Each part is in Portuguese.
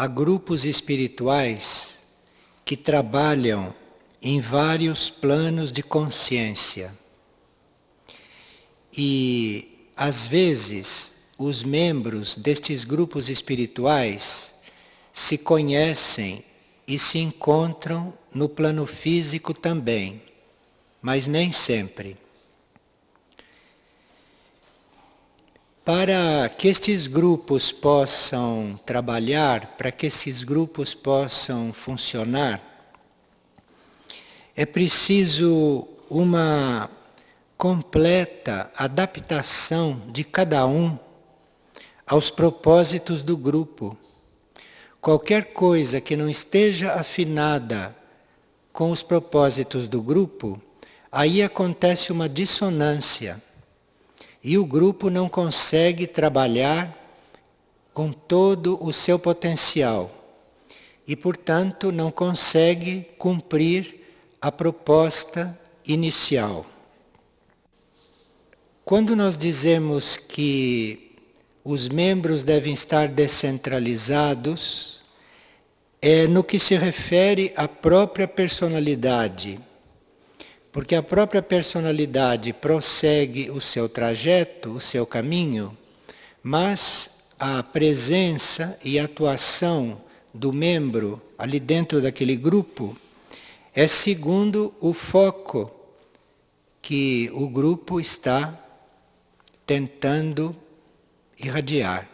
há grupos espirituais que trabalham em vários planos de consciência. E, às vezes, os membros destes grupos espirituais se conhecem e se encontram no plano físico também, mas nem sempre. Para que estes grupos possam trabalhar, para que esses grupos possam funcionar, é preciso uma completa adaptação de cada um aos propósitos do grupo. Qualquer coisa que não esteja afinada com os propósitos do grupo, aí acontece uma dissonância. E o grupo não consegue trabalhar com todo o seu potencial. E, portanto, não consegue cumprir a proposta inicial. Quando nós dizemos que os membros devem estar descentralizados, é no que se refere à própria personalidade. Porque a própria personalidade prossegue o seu trajeto, o seu caminho, mas a presença e a atuação do membro ali dentro daquele grupo é segundo o foco que o grupo está tentando irradiar.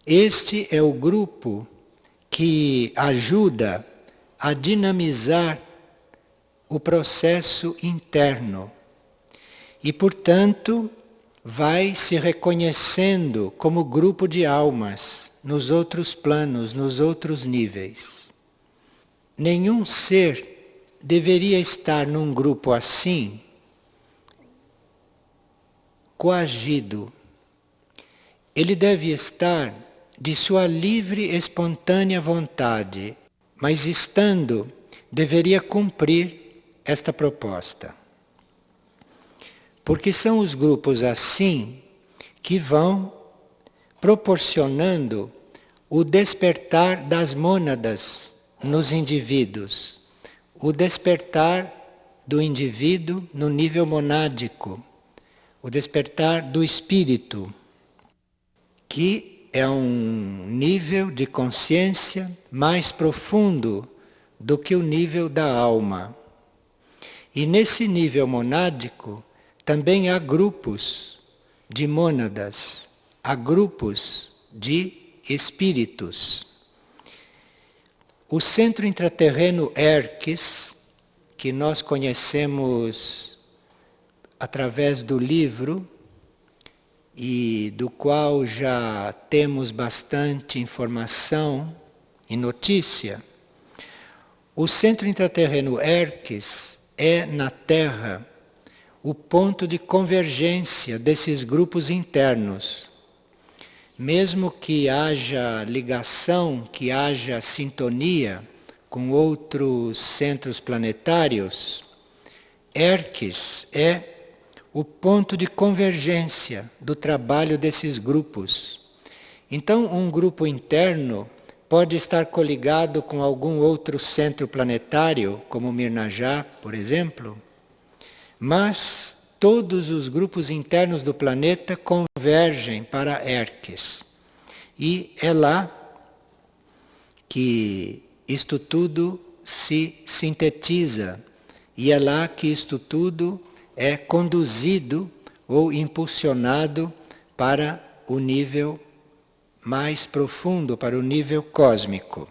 Este é o grupo que ajuda a dinamizar o processo interno e, portanto, vai se reconhecendo como grupo de almas nos outros planos, nos outros níveis. Nenhum ser deveria estar num grupo assim coagido. Ele deve estar de sua livre e espontânea vontade, mas estando, deveria cumprir esta proposta. Porque são os grupos assim que vão proporcionando o despertar das mônadas nos indivíduos, o despertar do indivíduo no nível monádico, o despertar do espírito, que é um nível de consciência mais profundo do que o nível da alma. E nesse nível monádico também há grupos de mônadas, há grupos de espíritos. O centro intraterreno Erques, que nós conhecemos através do livro e do qual já temos bastante informação e notícia, o centro intraterreno Erques é na Terra o ponto de convergência desses grupos internos. Mesmo que haja ligação, que haja sintonia com outros centros planetários, Erques é o ponto de convergência do trabalho desses grupos. Então, um grupo interno pode estar coligado com algum outro centro planetário, como Mirnajá, por exemplo, mas todos os grupos internos do planeta convergem para Erques. E é lá que isto tudo se sintetiza, e é lá que isto tudo é conduzido ou impulsionado para o nível mais profundo, para o nível cósmico.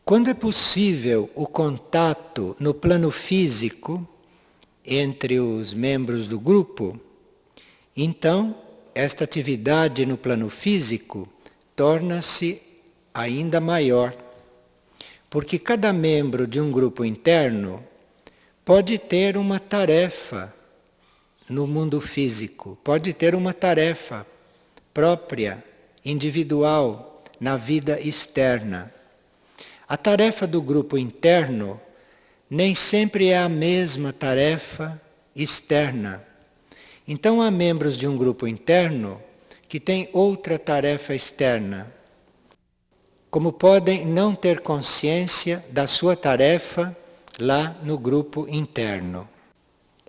Quando é possível o contato no plano físico entre os membros do grupo, então esta atividade no plano físico torna-se ainda maior, porque cada membro de um grupo interno pode ter uma tarefa no mundo físico, pode ter uma tarefa própria, individual, na vida externa. A tarefa do grupo interno nem sempre é a mesma tarefa externa. Então há membros de um grupo interno que têm outra tarefa externa. como podem não ter consciência da sua tarefa lá no grupo interno.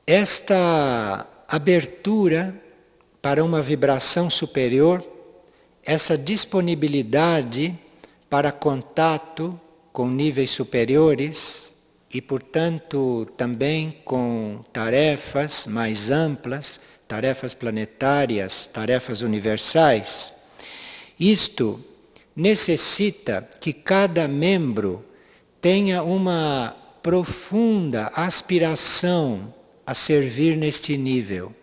Esta abertura para uma vibração superior, essa disponibilidade para contato com níveis superiores e, portanto, também com tarefas mais amplas, tarefas planetárias, tarefas universais, isto necessita que cada membro tenha uma profunda aspiração a servir neste nível.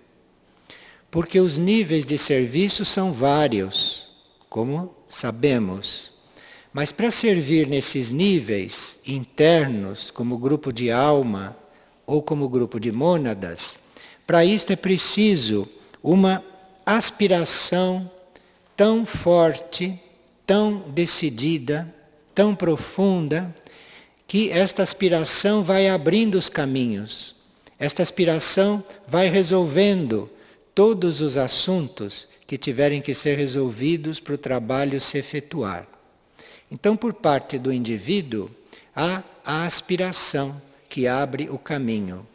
Porque os níveis de serviço são vários, como sabemos. Mas para servir nesses níveis internos, como grupo de alma ou como grupo de mônadas, para isto é preciso uma aspiração tão forte, tão decidida, tão profunda, que esta aspiração vai abrindo os caminhos. Esta aspiração vai resolvendo todos os assuntos que tiverem que ser resolvidos para o trabalho se efetuar. Então, por parte do indivíduo, há a aspiração que abre o caminho.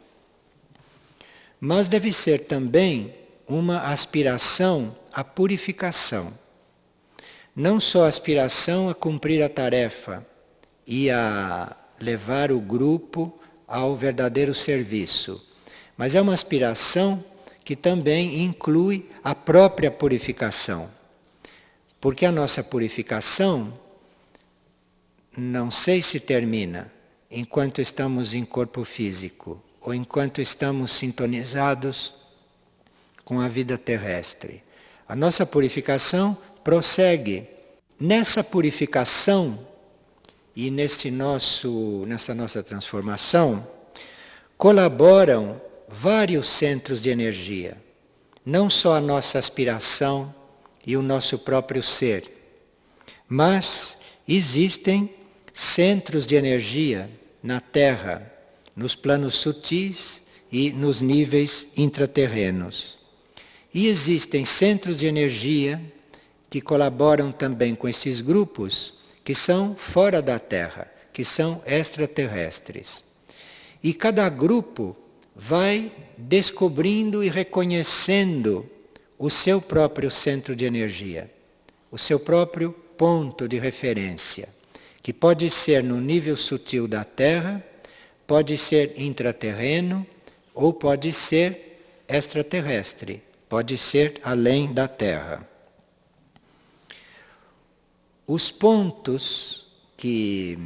Mas deve ser também uma aspiração à purificação. Não só aspiração a cumprir a tarefa e a levar o grupo ao verdadeiro serviço, mas é uma aspiração que também inclui a própria purificação. Porque a nossa purificação não sei se termina enquanto estamos em corpo físico ou enquanto estamos sintonizados com a vida terrestre. A nossa purificação prossegue. Nessa purificação e nessa nossa transformação, colaboram vários centros de energia. Não só a nossa aspiração e o nosso próprio ser, mas existem centros de energia na Terra, nos planos sutis e nos níveis intraterrenos. E existem centros de energia que colaboram também com esses grupos que são fora da Terra, que são extraterrestres. E cada grupo vai descobrindo e reconhecendo o seu próprio centro de energia, o seu próprio ponto de referência, que pode ser no nível sutil da Terra, pode ser intraterreno ou pode ser extraterrestre, pode ser além da Terra. Os pontos que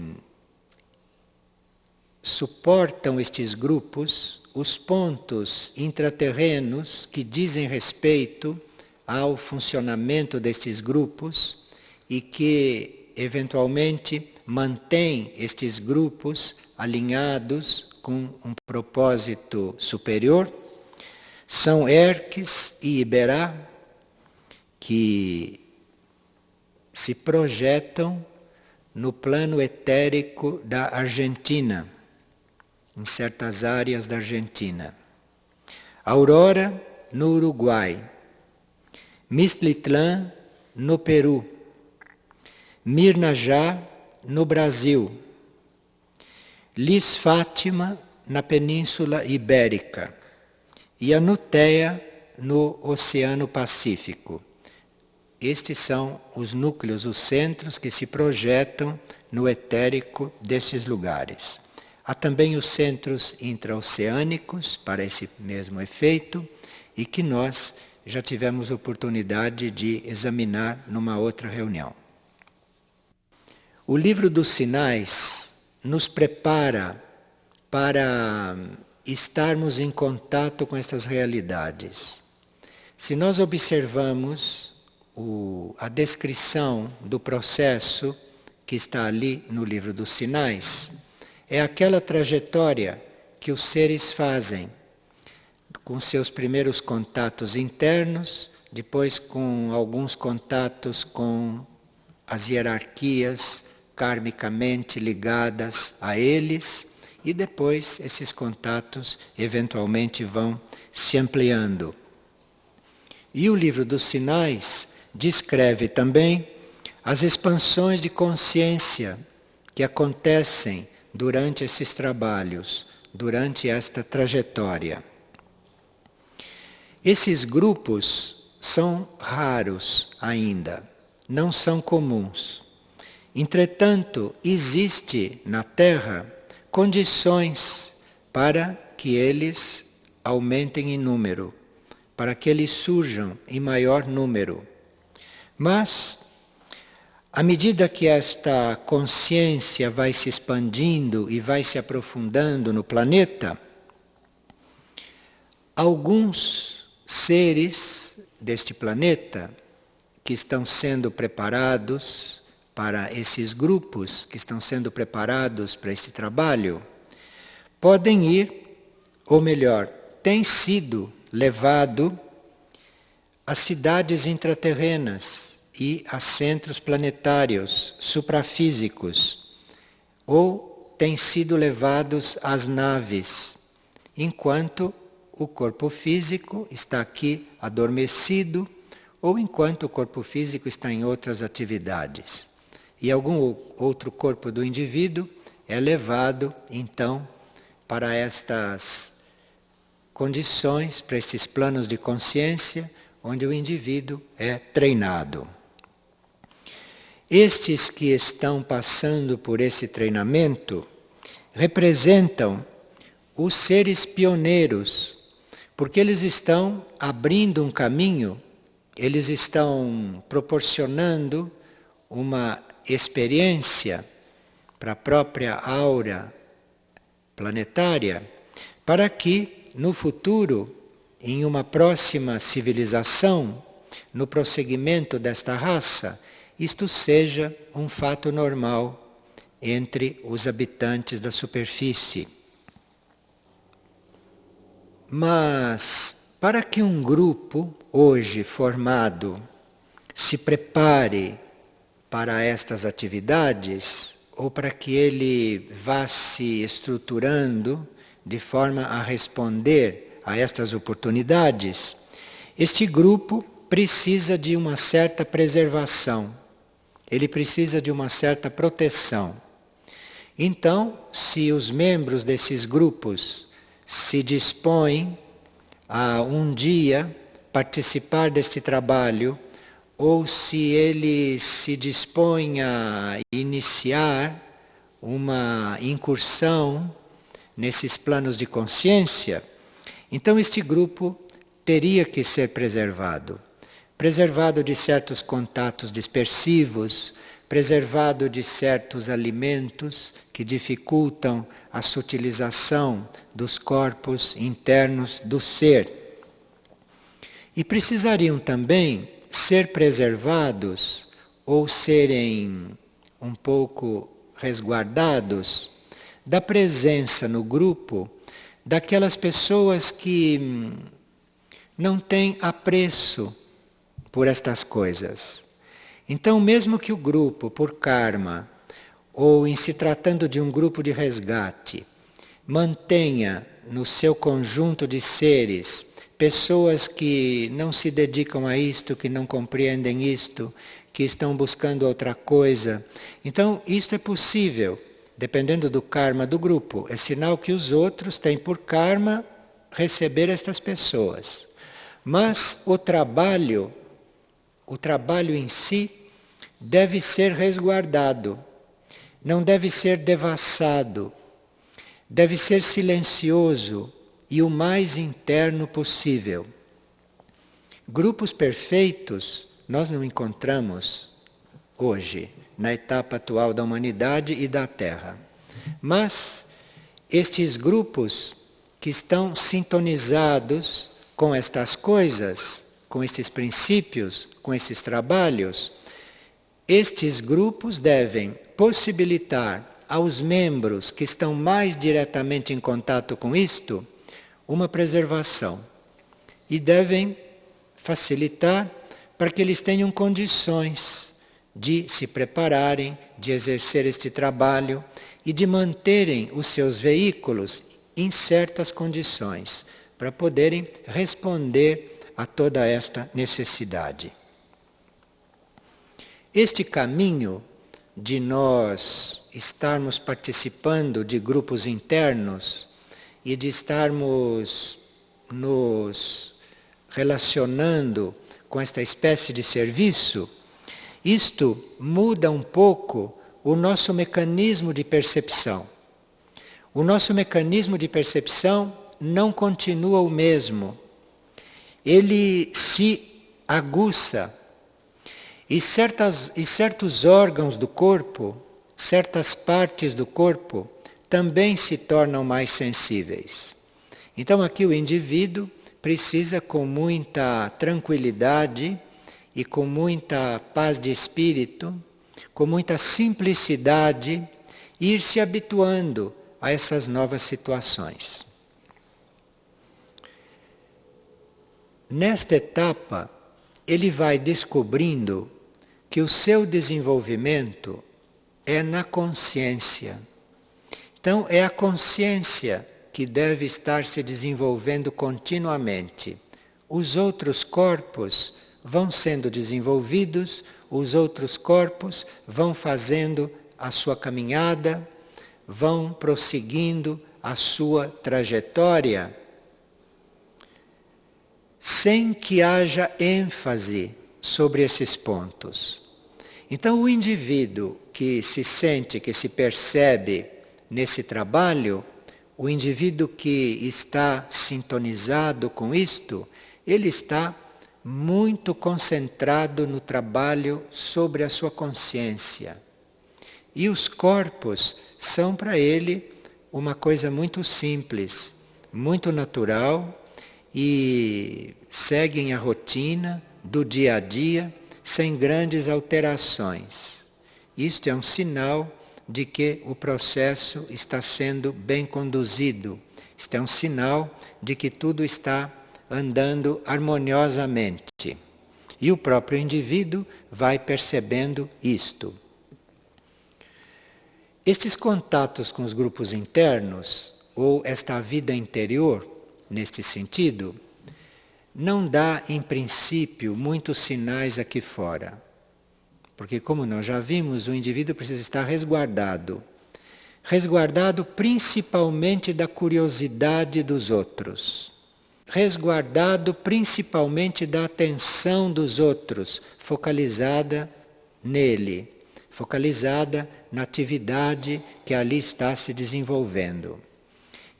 suportam estes grupos, os pontos intraterrenos que dizem respeito ao funcionamento destes grupos e que eventualmente mantêm estes grupos alinhados com um propósito superior, são Erques e Iberá, que se projetam no plano etérico da Argentina, em certas áreas da Argentina. Aurora, no Uruguai. Mistlitlã, no Peru. Mirnajá, no Brasil. Lis Fátima, na Península Ibérica. E a Nuteia, no Oceano Pacífico. Estes são os núcleos, os centros que se projetam no etérico desses lugares. Há também os centros intraoceânicos para esse mesmo efeito e que nós já tivemos oportunidade de examinar numa outra reunião. O livro dos sinais nos prepara para estarmos em contato com essas realidades. Se nós observamos a descrição do processo que está ali no livro dos sinais, é aquela trajetória que os seres fazem com seus primeiros contatos internos, depois com alguns contatos com as hierarquias karmicamente ligadas a eles, e depois esses contatos eventualmente vão se ampliando. E o livro dos sinais descreve também as expansões de consciência que acontecem durante esses trabalhos, durante esta trajetória. Esses grupos são raros ainda, não são comuns. Entretanto, existe na Terra condições para que eles aumentem em número, para que eles surjam em maior número. Mas, à medida que esta consciência vai se expandindo e vai se aprofundando no planeta, alguns seres deste planeta que estão sendo preparados para esses grupos, que estão sendo preparados para esse trabalho, podem ir, ou melhor, têm sido levado às cidades intraterrenas e a centros planetários suprafísicos, ou têm sido levados às naves, enquanto o corpo físico está aqui adormecido, ou enquanto o corpo físico está em outras atividades. E algum outro corpo do indivíduo é levado, então, para estas condições, para estes planos de consciência, onde o indivíduo é treinado. Estes que estão passando por esse treinamento representam os seres pioneiros, porque eles estão abrindo um caminho, eles estão proporcionando uma experiência para a própria aura planetária, para que no futuro, em uma próxima civilização, no prosseguimento desta raça, isto seja um fato normal entre os habitantes da superfície. Mas, para que um grupo, hoje formado, se prepare para estas atividades, ou para que ele vá se estruturando de forma a responder a estas oportunidades, este grupo precisa de uma certa preservação, ele precisa de uma certa proteção. Então, se os membros desses grupos se dispõem a um dia participar deste trabalho, ou se ele se dispõe a iniciar uma incursão nesses planos de consciência, então este grupo teria que ser preservado. Preservado de certos contatos dispersivos, preservado de certos alimentos que dificultam a sutilização dos corpos internos do ser. E precisariam também ser preservados ou serem um pouco resguardados da presença no grupo daquelas pessoas que não têm apreço por estas coisas. Então, mesmo que o grupo, por karma, ou em se tratando de um grupo de resgate, mantenha no seu conjunto de seres pessoas que não se dedicam a isto, que não compreendem isto, que estão buscando outra coisa. Então, isto é possível, dependendo do karma do grupo. É sinal que os outros têm por karma receber estas pessoas. Mas o trabalho em si deve ser resguardado, não deve ser devassado, deve ser silencioso e o mais interno possível. Grupos perfeitos nós não encontramos hoje, na etapa atual da humanidade e da Terra. Mas estes grupos que estão sintonizados com estas coisas, com estes princípios, com esses trabalhos, estes grupos devem possibilitar aos membros que estão mais diretamente em contato com isto, uma preservação. E devem facilitar para que eles tenham condições de se prepararem, de exercer este trabalho e de manterem os seus veículos em certas condições, para poderem responder a toda esta necessidade. Este caminho de nós estarmos participando de grupos internos e de estarmos nos relacionando com esta espécie de serviço, isto muda um pouco o nosso mecanismo de percepção. O nosso mecanismo de percepção não continua o mesmo. Ele se aguça e certos órgãos do corpo, certas partes do corpo, também se tornam mais sensíveis. Então aqui o indivíduo precisa, com muita tranquilidade e com muita paz de espírito, com muita simplicidade, ir se habituando a essas novas situações. Nesta etapa, ele vai descobrindo que o seu desenvolvimento é na consciência. Então, é a consciência que deve estar se desenvolvendo continuamente. Os outros corpos vão sendo desenvolvidos, os outros corpos vão fazendo a sua caminhada, vão prosseguindo a sua trajetória, sem que haja ênfase sobre esses pontos. Então, o indivíduo que se sente, que se percebe nesse trabalho, o indivíduo que está sintonizado com isto, ele está muito concentrado no trabalho sobre a sua consciência. E os corpos são para ele uma coisa muito simples, muito natural, e seguem a rotina do dia a dia sem grandes alterações. Isto é um sinal de que o processo está sendo bem conduzido. Isto é um sinal de que tudo está andando harmoniosamente. E o próprio indivíduo vai percebendo isto. Estes contatos com os grupos internos, ou esta vida interior, neste sentido, não dá, em princípio, muitos sinais aqui fora. Porque, como nós já vimos, o indivíduo precisa estar resguardado. Resguardado principalmente da curiosidade dos outros. Resguardado principalmente da atenção dos outros, focalizada nele, focalizada na atividade que ali está se desenvolvendo.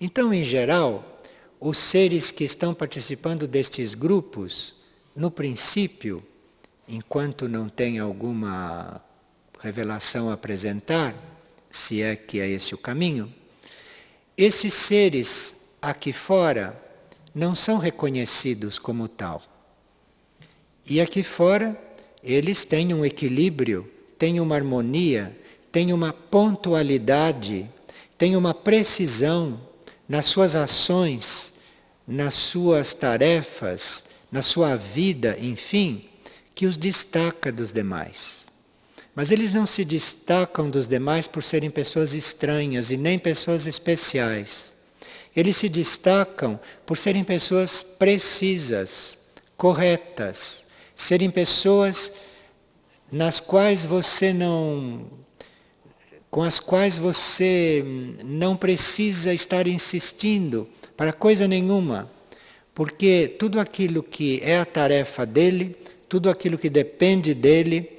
Então, em geral, os seres que estão participando destes grupos, no princípio, enquanto não tem alguma revelação a apresentar, se é que é esse o caminho, esses seres aqui fora não são reconhecidos como tal. E aqui fora eles têm um equilíbrio, têm uma harmonia, têm uma pontualidade, têm uma precisão nas suas ações, nas suas tarefas, na sua vida, enfim, que os destaca dos demais. Mas eles não se destacam dos demais por serem pessoas estranhas e nem pessoas especiais. Eles se destacam por serem pessoas precisas, corretas, serem pessoas nas quais você não, com as quais você não precisa estar insistindo para coisa nenhuma, porque tudo aquilo que é a tarefa dele, tudo aquilo que depende dele,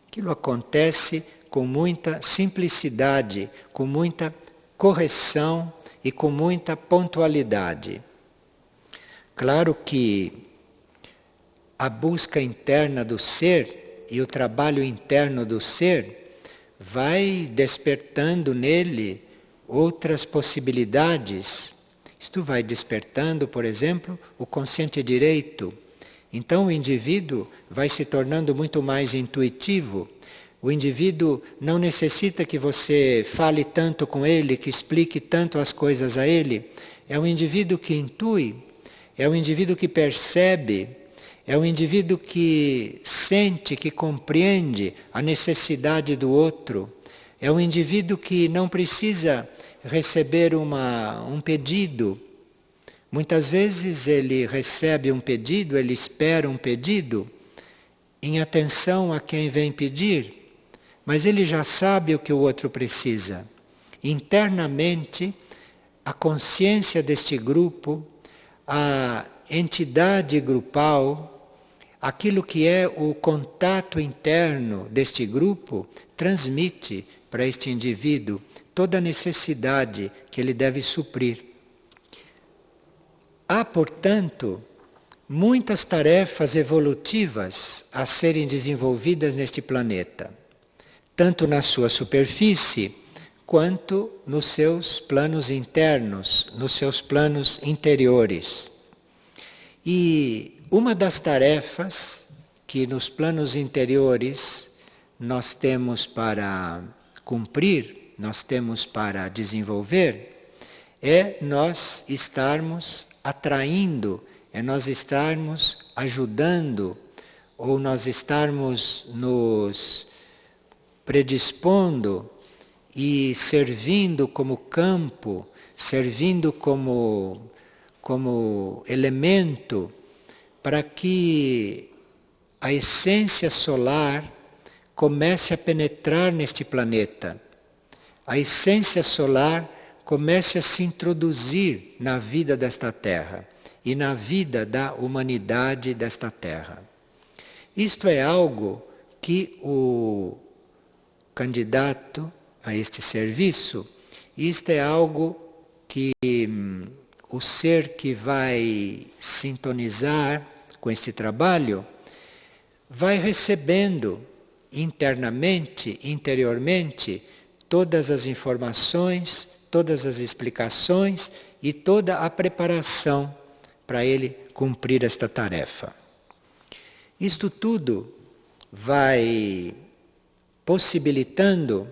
aquilo acontece com muita simplicidade, com muita correção e com muita pontualidade. Claro que a busca interna do ser e o trabalho interno do ser vai despertando nele outras possibilidades. Isto vai despertando, por exemplo, o consciente direito. Então o indivíduo vai se tornando muito mais intuitivo. O indivíduo não necessita que você fale tanto com ele, que explique tanto as coisas a ele. É um indivíduo que intui, é um indivíduo que percebe, é um indivíduo que sente, que compreende a necessidade do outro. É um indivíduo que não precisa receber um pedido. Muitas vezes ele recebe um pedido, ele espera um pedido, em atenção a quem vem pedir, mas ele já sabe o que o outro precisa. Internamente, a consciência deste grupo, a entidade grupal, aquilo que é o contato interno deste grupo, transmite para este indivíduo toda a necessidade que ele deve suprir. Há, portanto, muitas tarefas evolutivas a serem desenvolvidas neste planeta, tanto na sua superfície, quanto nos seus planos internos, nos seus planos interiores. E uma das tarefas que nos planos interiores nós temos para cumprir, nós temos para desenvolver, é nós estarmos atraindo, é nós estarmos ajudando, ou nós estarmos nos predispondo e servindo como campo, servindo como elemento para que a essência solar comece a penetrar neste planeta. A essência solar comece a se introduzir na vida desta Terra e na vida da humanidade desta Terra. Isto é algo que o candidato a este serviço, isto é algo que o ser que vai sintonizar com este trabalho vai recebendo internamente, interiormente, todas as informações, todas as explicações e toda a preparação para ele cumprir esta tarefa. Isto tudo vai possibilitando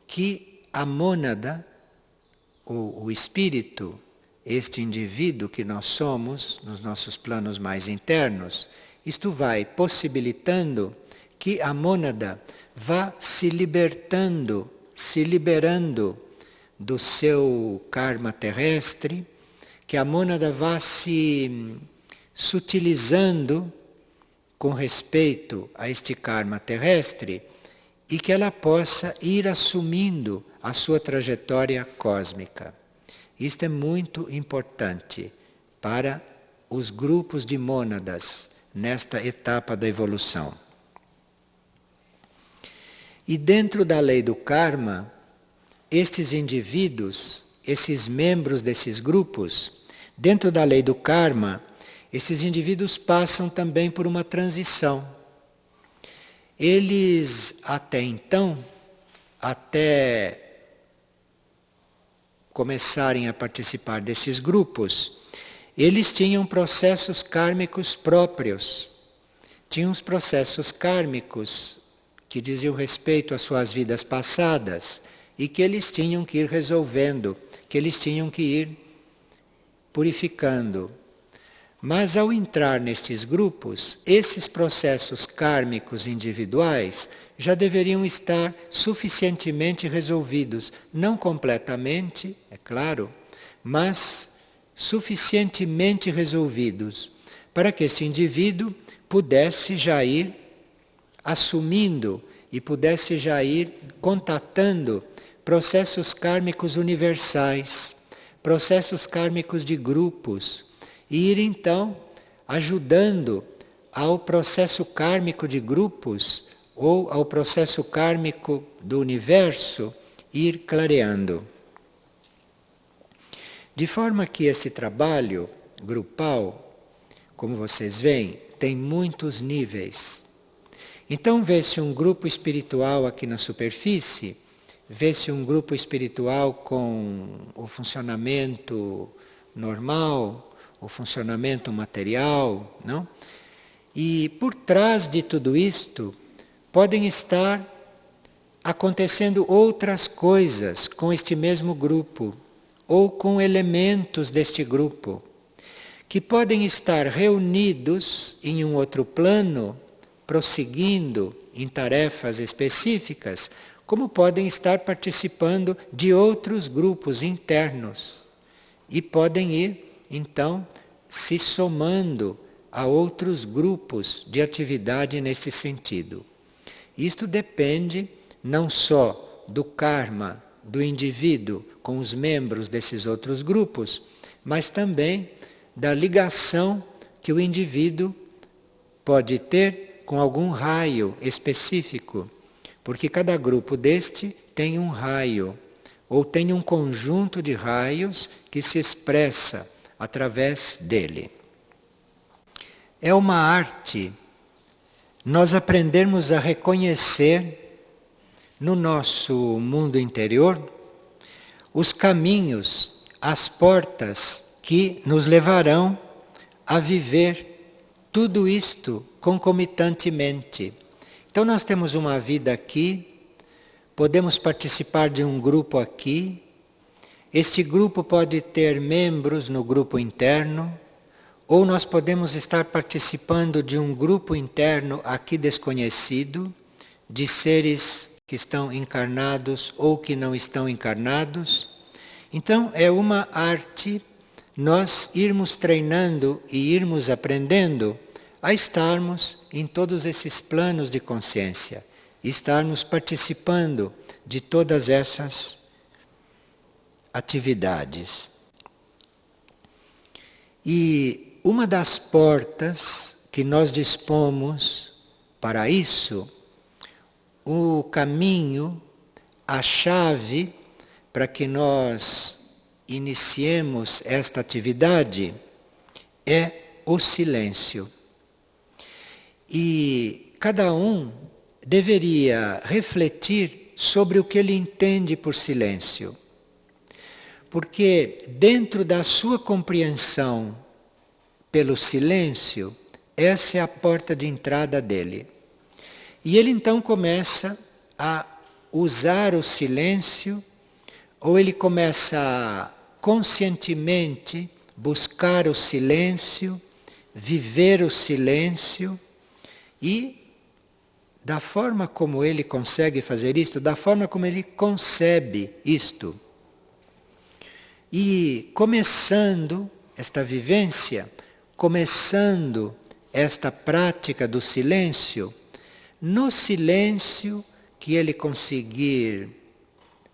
que a mônada, o espírito, este indivíduo que nós somos, nos nossos planos mais internos, isto vai possibilitando que a mônada vá se libertando, se liberando do seu karma terrestre, que a mônada vá se sutilizando com respeito a este karma terrestre e que ela possa ir assumindo a sua trajetória cósmica. Isto é muito importante para os grupos de mônadas nesta etapa da evolução. E dentro da lei do karma, estes indivíduos, esses membros desses grupos, dentro da lei do karma, esses indivíduos passam também por uma transição. Eles, até então, até começarem a participar desses grupos, eles tinham processos kármicos próprios. Tinham os processos kármicos que diziam respeito às suas vidas passadas e que eles tinham que ir resolvendo, que eles tinham que ir purificando. Mas ao entrar nestes grupos, esses processos kármicos individuais já deveriam estar suficientemente resolvidos, não completamente, é claro, mas suficientemente resolvidos, para que esse indivíduo pudesse já ir assumindo e pudesse já ir contatando processos kármicos universais, processos kármicos de grupos, e ir então ajudando ao processo kármico de grupos ou ao processo kármico do universo ir clareando. De forma que esse trabalho grupal, como vocês veem, tem muitos níveis. Então vê-se um grupo espiritual aqui na superfície, vê-se um grupo espiritual com o funcionamento normal, o funcionamento material, não? E por trás de tudo isto podem estar acontecendo outras coisas com este mesmo grupo ou com elementos deste grupo que podem estar reunidos em um outro plano, prosseguindo em tarefas específicas, como podem estar participando de outros grupos internos e podem ir então se somando a outros grupos de atividade nesse sentido. Isto depende não só do karma do indivíduo com os membros desses outros grupos, mas também da ligação que o indivíduo pode ter com algum raio específico, porque cada grupo deste tem um raio, ou tem um conjunto de raios que se expressa através dele. É uma arte nós aprendermos a reconhecer no nosso mundo interior os caminhos, as portas que nos levarão a viver tudo isto concomitantemente. Então nós temos uma vida aqui, podemos participar de um grupo aqui, este grupo pode ter membros no grupo interno, ou nós podemos estar participando de um grupo interno aqui desconhecido, de seres que estão encarnados ou que não estão encarnados. Então é uma arte nós irmos treinando e irmos aprendendo a estarmos em todos esses planos de consciência, estarmos participando de todas essas atividades. E uma das portas que nós dispomos para isso, o caminho, a chave para que nós iniciemos esta atividade é o silêncio. E cada um deveria refletir sobre o que ele entende por silêncio. Porque dentro da sua compreensão pelo silêncio, essa é a porta de entrada dele. E ele então começa a usar o silêncio, ou ele começa a conscientemente buscar o silêncio, viver o silêncio, e da forma como ele consegue fazer isto, da forma como ele concebe isto, e começando esta vivência, começando esta prática do silêncio, no silêncio que ele conseguir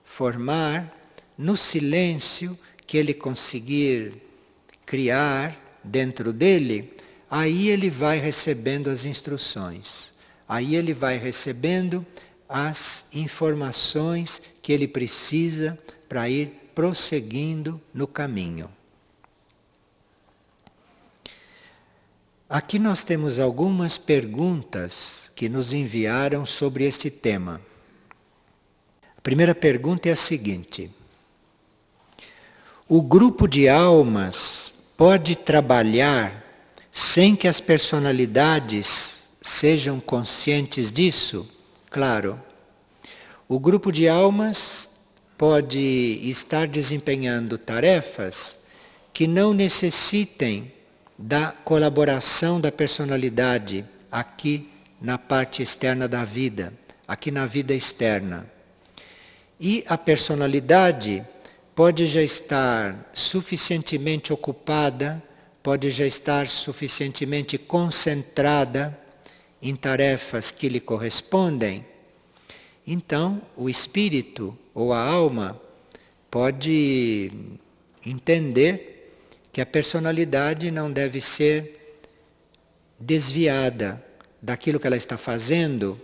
formar, no silêncio que ele conseguir criar dentro dele, aí ele vai recebendo as instruções, aí ele vai recebendo as informações que ele precisa para ir prosseguindo no caminho. Aqui nós temos algumas perguntas que nos enviaram sobre este tema. A primeira pergunta é a seguinte: o grupo de almas pode trabalhar sem que as personalidades sejam conscientes disso? Claro. O grupo de almas pode estar desempenhando tarefas que não necessitem da colaboração da personalidade aqui na parte externa da vida, aqui na vida externa. E a personalidade pode já estar suficientemente ocupada, pode já estar suficientemente concentrada em tarefas que lhe correspondem. Então, o espírito ou a alma pode entender que a personalidade não deve ser desviada daquilo que ela está fazendo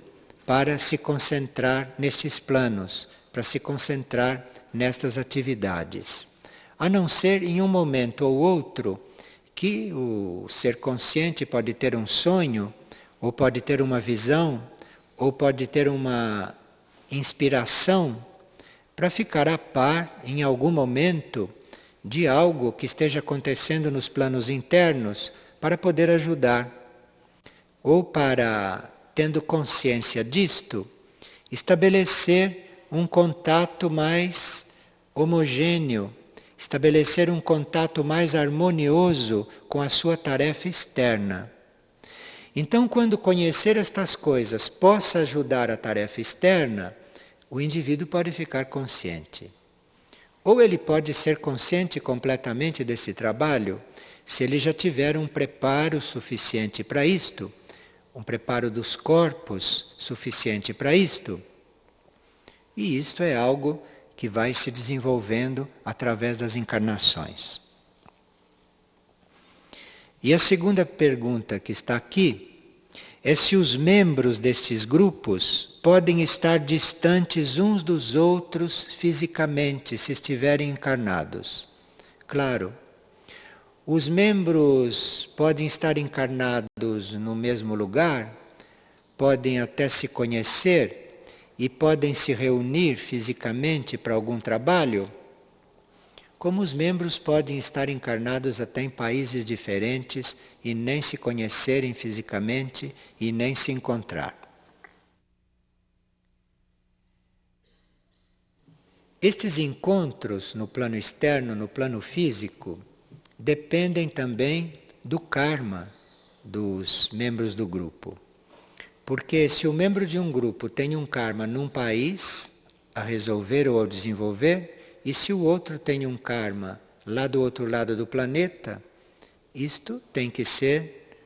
para se concentrar nestes planos, para se concentrar nestas atividades. A não ser em um momento ou outro que o ser consciente pode ter um sonho, ou pode ter uma visão, ou pode ter uma inspiração para ficar a par em algum momento de algo que esteja acontecendo nos planos internos para poder ajudar. Ou para, tendo consciência disto, estabelecer um contato mais homogêneo, estabelecer um contato mais harmonioso com a sua tarefa externa. Então, quando conhecer estas coisas possa ajudar a tarefa externa, o indivíduo pode ficar consciente. Ou ele pode ser consciente completamente desse trabalho, se eles já tiveram um preparo suficiente para isto, um preparo dos corpos suficiente para isto. E isto é algo que vai se desenvolvendo através das encarnações. E a segunda pergunta que está aqui é se os membros destes grupos podem estar distantes uns dos outros fisicamente, se estiverem encarnados. Claro, os membros podem estar encarnados no mesmo lugar, podem até se conhecer e podem se reunir fisicamente para algum trabalho, como os membros podem estar encarnados até em países diferentes e nem se conhecerem fisicamente e nem se encontrar. Estes encontros no plano externo, no plano físico, dependem também do karma dos membros do grupo. Porque se o membro de um grupo tem um karma num país a resolver ou a desenvolver, e se o outro tem um karma lá do outro lado do planeta, isto tem que ser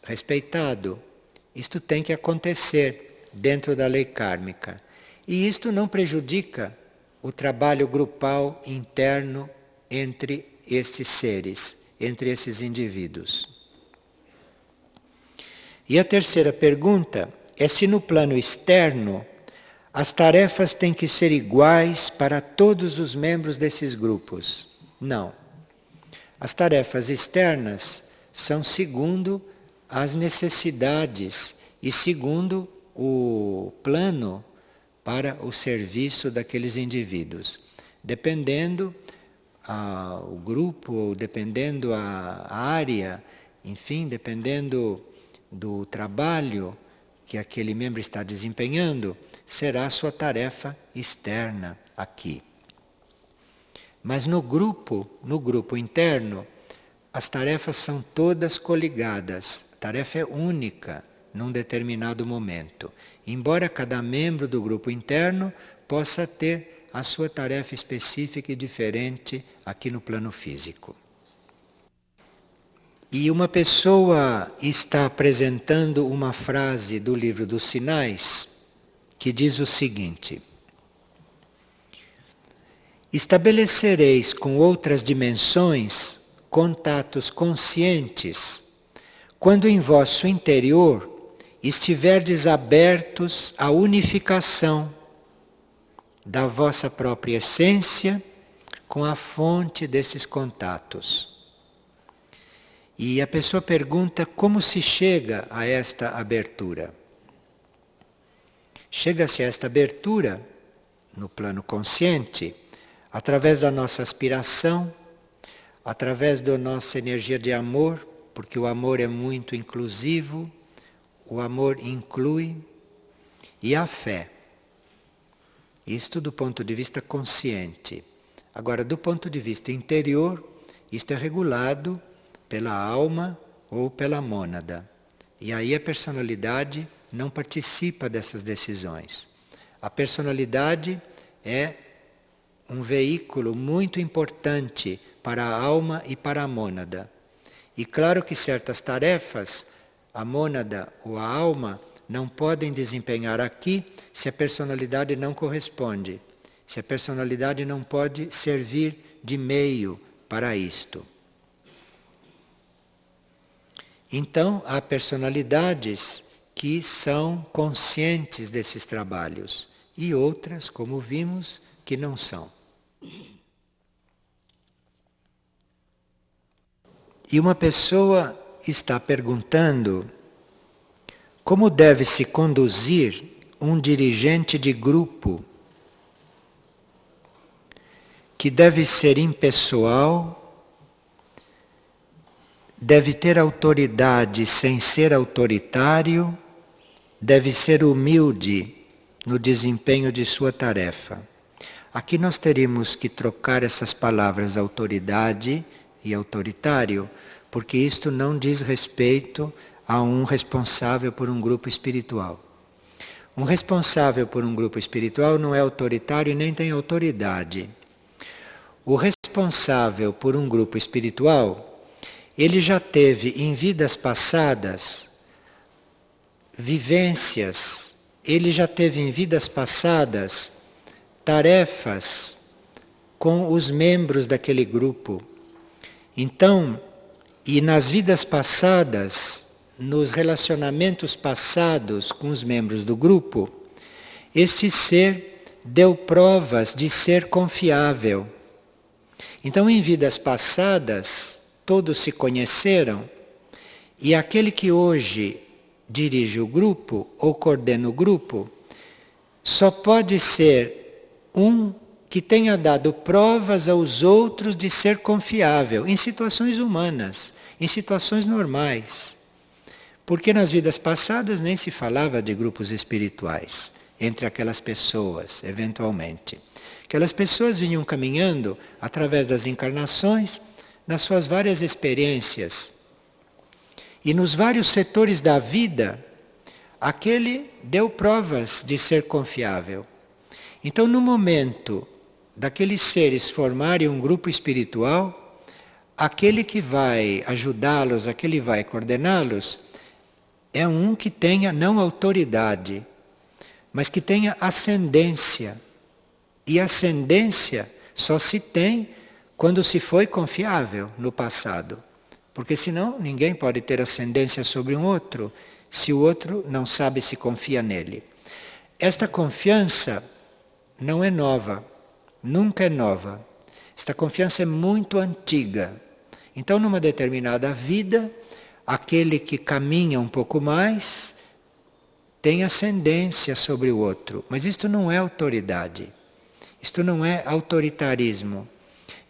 respeitado. Isto tem que acontecer dentro da lei kármica. E isto não prejudica o trabalho grupal interno entre estes seres, entre esses indivíduos. E a terceira pergunta é se no plano externo as tarefas têm que ser iguais para todos os membros desses grupos. Não. As tarefas externas são segundo as necessidades e segundo o plano para o serviço daqueles indivíduos. Dependendo o grupo, ou dependendo a área, enfim, dependendo do trabalho que aquele membro está desempenhando, será a sua tarefa externa aqui. Mas no grupo interno, as tarefas são todas coligadas. A tarefa é única num determinado momento. Embora cada membro do grupo interno possa ter a sua tarefa específica e diferente aqui no plano físico. E uma pessoa está apresentando uma frase do livro dos Sinais que diz o seguinte: estabelecereis com outras dimensões contatos conscientes quando em vosso interior estiverdes abertos à unificação da vossa própria essência com a fonte desses contatos. E a pessoa pergunta como se chega a esta abertura. Chega-se a esta abertura no plano consciente através da nossa aspiração, através da nossa energia de amor, porque o amor é muito inclusivo, o amor inclui, e a fé. Isto do ponto de vista consciente. Agora, do ponto de vista interior, isto é regulado pela alma ou pela mônada. E aí a personalidade não participa dessas decisões. A personalidade é um veículo muito importante para a alma e para a mônada. E claro que certas tarefas, a mônada ou a alma não podem desempenhar aqui se a personalidade não corresponde, se a personalidade não pode servir de meio para isto. Então, há personalidades que são conscientes desses trabalhos e outras, como vimos, que não são. E uma pessoa está perguntando como deve se conduzir um dirigente de grupo que deve ser impessoal, deve ter autoridade sem ser autoritário, deve ser humilde no desempenho de sua tarefa. Aqui nós teríamos que trocar essas palavras autoridade e autoritário, porque isto não diz respeito a um responsável por um grupo espiritual. Um responsável por um grupo espiritual não é autoritário e nem tem autoridade. O responsável por um grupo espiritual ele já teve em vidas passadas vivências, ele já teve em vidas passadas tarefas com os membros daquele grupo. Então, e nas vidas passadas, nos relacionamentos passados com os membros do grupo, este ser deu provas de ser confiável. Então, em vidas passadas, todos se conheceram, e aquele que hoje dirige o grupo ou coordena o grupo, só pode ser um que tenha dado provas aos outros de ser confiável em situações humanas, em situações normais. Porque nas vidas passadas nem se falava de grupos espirituais entre aquelas pessoas, eventualmente. Aquelas pessoas vinham caminhando através das encarnações, nas suas várias experiências. E nos vários setores da vida, aquele deu provas de ser confiável. Então, no momento daqueles seres formarem um grupo espiritual, aquele que vai ajudá-los, aquele que vai coordená-los, é um que tenha não autoridade, mas que tenha ascendência. E ascendência só se tem quando se foi confiável no passado. Porque senão ninguém pode ter ascendência sobre um outro, se o outro não sabe se confia nele. Esta confiança não é nova, nunca é nova. Esta confiança é muito antiga. Então, numa determinada vida, aquele que caminha um pouco mais tem ascendência sobre o outro. Mas isto não é autoridade. Isto não é autoritarismo.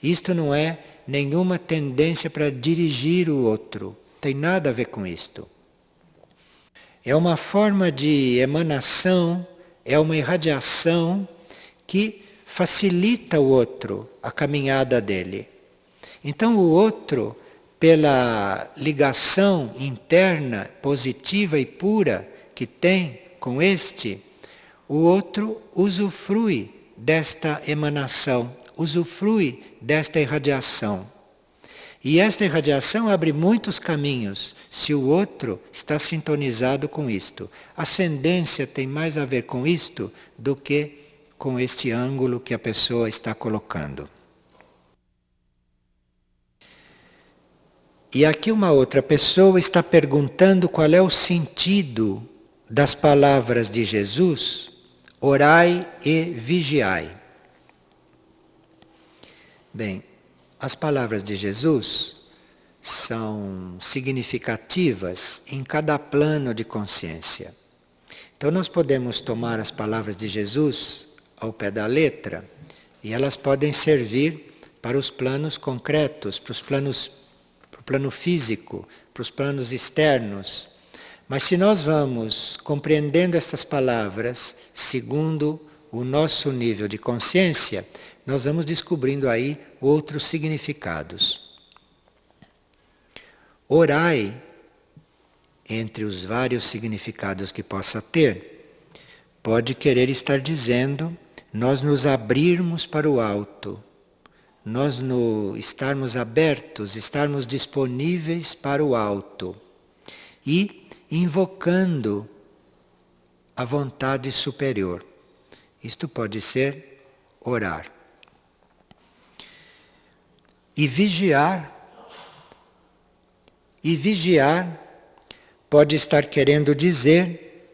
Isto não é nenhuma tendência para dirigir o outro. Tem nada a ver com isto. É uma forma de emanação, é uma irradiação que facilita o outro, a caminhada dele. Então o outro, pela ligação interna, positiva e pura que tem com este, o outro usufrui desta emanação, usufrui desta irradiação. E esta irradiação abre muitos caminhos, se o outro está sintonizado com isto. Ascendência tem mais a ver com isto do que com este ângulo que a pessoa está colocando. E aqui uma outra pessoa está perguntando qual é o sentido das palavras de Jesus, orai e vigiai. Bem, as palavras de Jesus são significativas em cada plano de consciência. Então nós podemos tomar as palavras de Jesus ao pé da letra e elas podem servir para os planos concretos, para o plano físico, para os planos externos. Mas se nós vamos compreendendo essas palavras segundo o nosso nível de consciência, nós vamos descobrindo aí outros significados. Orai, entre os vários significados que possa ter, pode querer estar dizendo nós nos abrirmos para o alto, nós estarmos abertos, estarmos disponíveis para o alto e invocando a vontade superior. Isto pode ser orar. E vigiar pode estar querendo dizer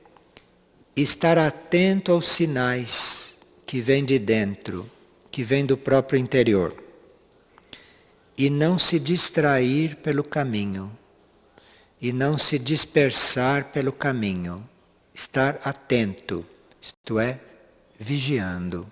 estar atento aos sinais que vêm de dentro, que vêm do próprio interior. E não se distrair pelo caminho, e não se dispersar pelo caminho. Estar atento, isto é, vigiando.